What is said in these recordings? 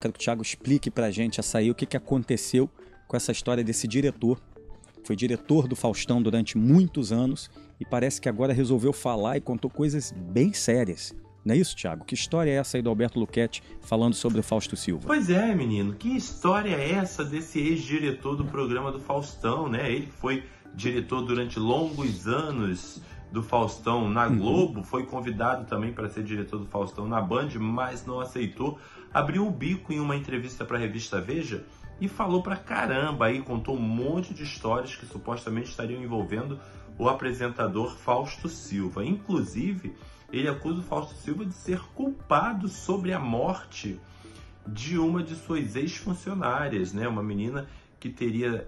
quero que o Thiago explique pra gente essa aí, o que aconteceu com essa história desse diretor. Foi diretor do Faustão durante muitos anos e parece que agora resolveu falar e contou coisas bem sérias. Não é isso, Thiago? Que história é essa aí do Alberto Luchetti falando sobre o Fausto Silva? Pois é, menino. Que história é essa desse ex-diretor do programa do Faustão, né? Ele foi diretor durante longos anos do Faustão na Globo, foi convidado também para ser diretor do Faustão na Band, mas não aceitou. Abriu o bico em uma entrevista para a revista Veja e falou pra caramba aí, contou um monte de histórias que supostamente estariam envolvendo o apresentador Fausto Silva. Inclusive, ele acusa o Fausto Silva de ser culpado sobre a morte de uma de suas ex-funcionárias, né? Uma menina que teria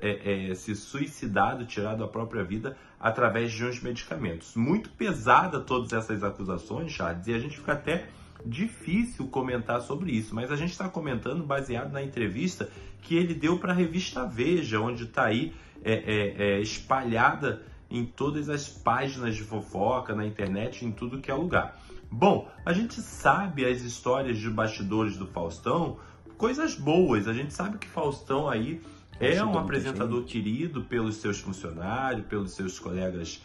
se suicidado, tirado a própria vida através de uns medicamentos. Muito pesada todas essas acusações, Charles, e a gente fica até difícil comentar sobre isso, mas a gente está comentando baseado na entrevista que ele deu para a revista Veja, onde está aí espalhada em todas as páginas de fofoca, na internet, em tudo que é lugar. Bom, a gente sabe as histórias de bastidores do Faustão, coisas boas. A gente sabe que Faustão aí é um apresentador querido pelos seus funcionários, pelos seus colegas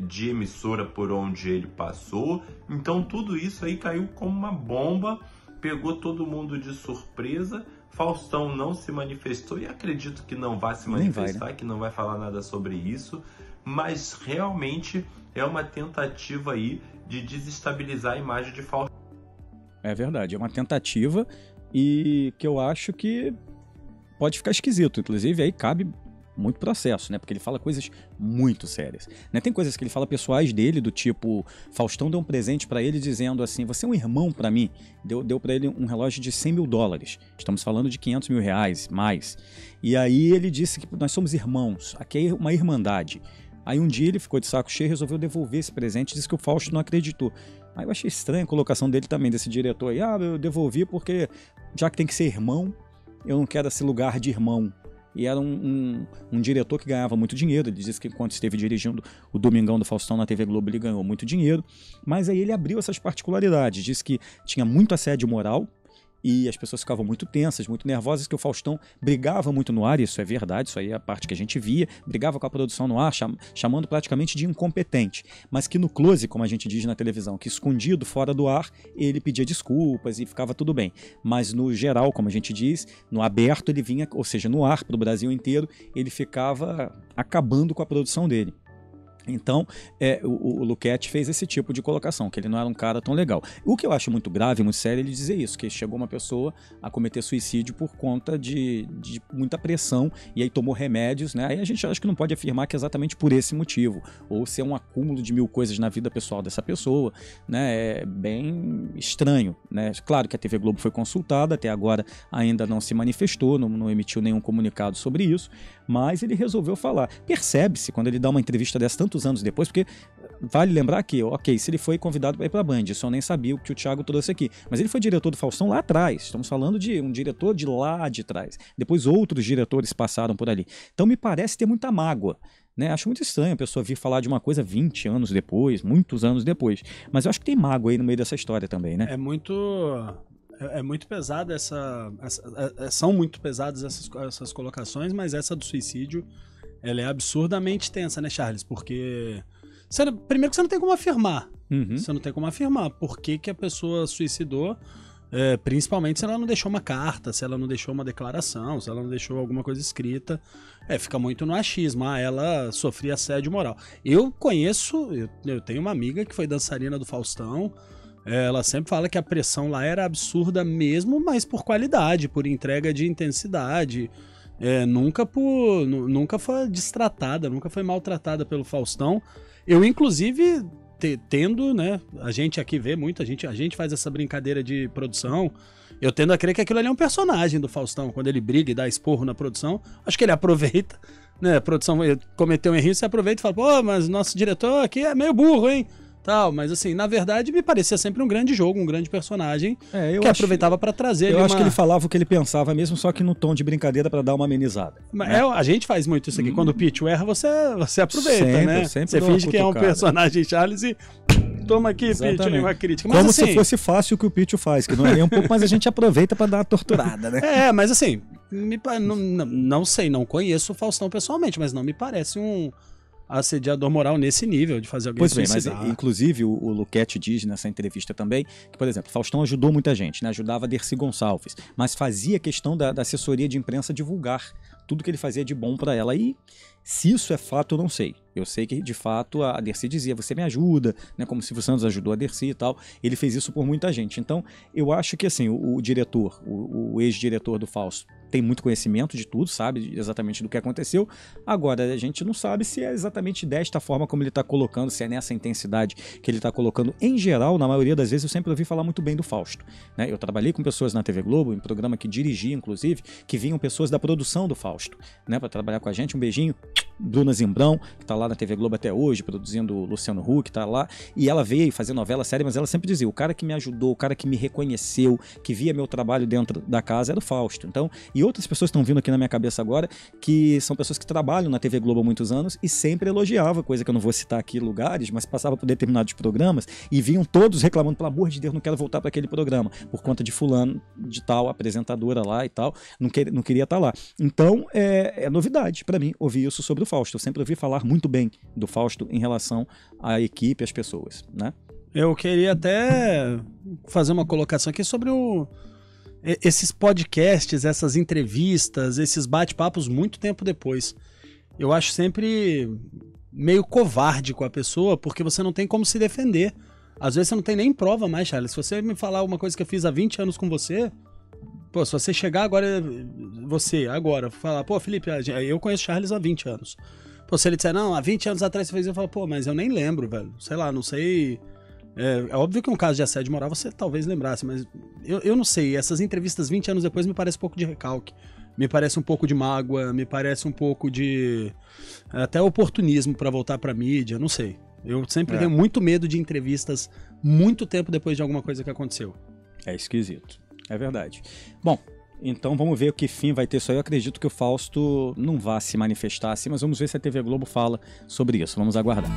de emissora por onde ele passou. Então tudo isso aí caiu como uma bomba, pegou todo mundo de surpresa. Faustão não se manifestou e acredito que não vai se manifestar, né? Que não vai falar nada sobre isso, mas realmente é uma tentativa aí de desestabilizar a imagem de Faustão. É verdade, é uma tentativa e que eu acho que pode ficar esquisito, inclusive aí cabe muito processo, né? Porque ele fala coisas muito sérias, né? Tem coisas que ele fala pessoais dele, do tipo, Faustão deu um presente pra ele dizendo assim, você é um irmão pra mim, deu pra ele um relógio de $100 mil, estamos falando de R$500 mil, mais, e aí ele disse que nós somos irmãos, aqui é uma irmandade. Aí um dia ele ficou de saco cheio e resolveu devolver esse presente, disse que o Fausto não acreditou. Aí eu achei estranha a colocação dele também, desse diretor aí, eu devolvi porque já que tem que ser irmão, eu não quero esse lugar de irmão. E era um diretor que ganhava muito dinheiro. Ele disse que enquanto esteve dirigindo o Domingão do Faustão na TV Globo, ele ganhou muito dinheiro. Mas aí ele abriu essas particularidades. Disse que tinha muito assédio moral e as pessoas ficavam muito tensas, muito nervosas, que o Faustão brigava muito no ar, isso é verdade, isso aí é a parte que a gente via, brigava com a produção no ar, chamando praticamente de incompetente, mas que no close, como a gente diz na televisão, que escondido fora do ar, ele pedia desculpas e ficava tudo bem, mas no geral, como a gente diz, no aberto ele vinha, ou seja, no ar para o Brasil inteiro, ele ficava acabando com a produção dele. Então, o Luchetti fez esse tipo de colocação, que ele não era um cara tão legal. O que eu acho muito grave, muito sério, ele dizer isso, que chegou uma pessoa a cometer suicídio por conta de muita pressão, e aí tomou remédios, né? Aí a gente acha que não pode afirmar que é exatamente por esse motivo, ou se é um acúmulo de 1000 coisas na vida pessoal dessa pessoa, né? É bem estranho, né? Claro que a TV Globo foi consultada, até agora ainda não se manifestou, não emitiu nenhum comunicado sobre isso, mas ele resolveu falar. Percebe-se quando ele dá uma entrevista dessa tantos anos depois, porque vale lembrar que, ok, se ele foi convidado para ir para a Band, isso eu nem sabia o que o Thiago trouxe aqui, mas ele foi diretor do Faustão lá atrás, estamos falando de um diretor de lá de trás, depois outros diretores passaram por ali, então me parece ter muita mágoa, né? Acho muito estranho a pessoa vir falar de uma coisa 20 anos depois, muitos anos depois, mas eu acho que tem mágoa aí no meio dessa história também, né? É muito pesada são muito pesadas essas colocações, mas essa do suicídio, ela é absurdamente tensa, né, Charles? Porque primeiro que você não tem como afirmar. Você não tem como afirmar por que a pessoa suicidou, principalmente se ela não deixou uma carta, se ela não deixou uma declaração, se ela não deixou alguma coisa escrita. Fica muito no achismo. Ela sofria assédio moral. Eu tenho uma amiga que foi dançarina do Faustão. Ela sempre fala que a pressão lá era absurda mesmo, mas por qualidade, por entrega de intensidade. Nunca foi destratada, nunca foi maltratada pelo Faustão. Eu, inclusive, tendo, né? A gente aqui vê muito, a gente faz essa brincadeira de produção. Eu tendo a crer que aquilo ali é um personagem do Faustão. Quando ele briga e dá esporro na produção, acho que ele aproveita, né? A produção cometeu um erro, você aproveita e fala, pô, mas nosso diretor aqui é meio burro, hein? Mas assim, na verdade me parecia sempre um grande jogo, um grande personagem que aproveitava para trazer. Eu acho que ele falava o que ele pensava mesmo, só que no tom de brincadeira para dar uma amenizada. Né? A gente faz muito isso aqui. Quando o Pitch erra, você aproveita, né? Você finge que é um personagem Charles e toma aqui, Pitch, uma crítica. Mas, como assim, se fosse fácil o que o Pitch faz, que não é nem um pouco, mas a gente aproveita pra dar uma torturada, né? Mas assim, não sei, não conheço o Faustão pessoalmente, mas não me parece um assediador moral nesse nível de fazer alguém suicidar. Mas inclusive o Luquete diz nessa entrevista também que, por exemplo, Faustão ajudou muita gente, né? Ajudava a Dercy Gonçalves, mas fazia questão da assessoria de imprensa divulgar tudo que ele fazia de bom pra ela. E se isso é fato, eu não sei. Eu sei que, de fato, a Dercy dizia, você me ajuda, né? Como o Silvio Santos ajudou a Dercy e tal. Ele fez isso por muita gente. Então, eu acho que, assim, o diretor, o ex-diretor do Fausto, tem muito conhecimento de tudo, sabe exatamente do que aconteceu. Agora, a gente não sabe se é exatamente desta forma como ele está colocando, se é nessa intensidade que ele está colocando. Em geral, na maioria das vezes, eu sempre ouvi falar muito bem do Fausto, né? Eu trabalhei com pessoas na TV Globo, em programa que dirigi, inclusive, que vinham pessoas da produção do Fausto, né? Para trabalhar com a gente. Um beijinho, Bruna Zimbrão, que está lá na TV Globo até hoje, produzindo o Luciano Huck, tá lá. E ela veio fazer novela séria, mas ela sempre dizia, o cara que me ajudou, o cara que me reconheceu, que via meu trabalho dentro da casa era o Fausto. Então, e outras pessoas estão vindo aqui na minha cabeça agora, que são pessoas que trabalham na TV Globo há muitos anos e sempre elogiavam, coisa que eu não vou citar aqui lugares, mas passava por determinados programas e vinham todos reclamando, pelo amor de Deus, não quero voltar para aquele programa, por conta de fulano, de tal, apresentadora lá e tal, não queria estar lá. Então, é novidade para mim ouvir isso sobre o Fausto. Eu sempre ouvi falar muito bem do Fausto em relação à equipe e às pessoas, né? Eu queria até fazer uma colocação aqui sobre esses podcasts, essas entrevistas, esses bate-papos muito tempo depois. Eu acho sempre meio covarde com a pessoa, porque você não tem como se defender. Às vezes você não tem nem prova mais, Charles. Se você me falar uma coisa que eu fiz há 20 anos com você, pô, se você chegar agora, falar, pô, Felipe, eu conheço Charles há 20 anos. Pô, se ele disser, não, há 20 anos atrás você fez, eu falo, pô, mas eu nem lembro, velho. Sei lá, não sei. É óbvio que um caso de assédio moral você talvez lembrasse, mas eu não sei. Essas entrevistas 20 anos depois me parece um pouco de recalque. Me parece um pouco de mágoa, me parece um pouco de até oportunismo pra voltar pra mídia, não sei. Eu sempre tenho muito medo de entrevistas muito tempo depois de alguma coisa que aconteceu. É esquisito, é verdade. Bom, então vamos ver o que fim vai ter isso aí. Eu acredito que o Fausto não vá se manifestar assim, mas vamos ver se a TV Globo fala sobre isso. Vamos aguardar.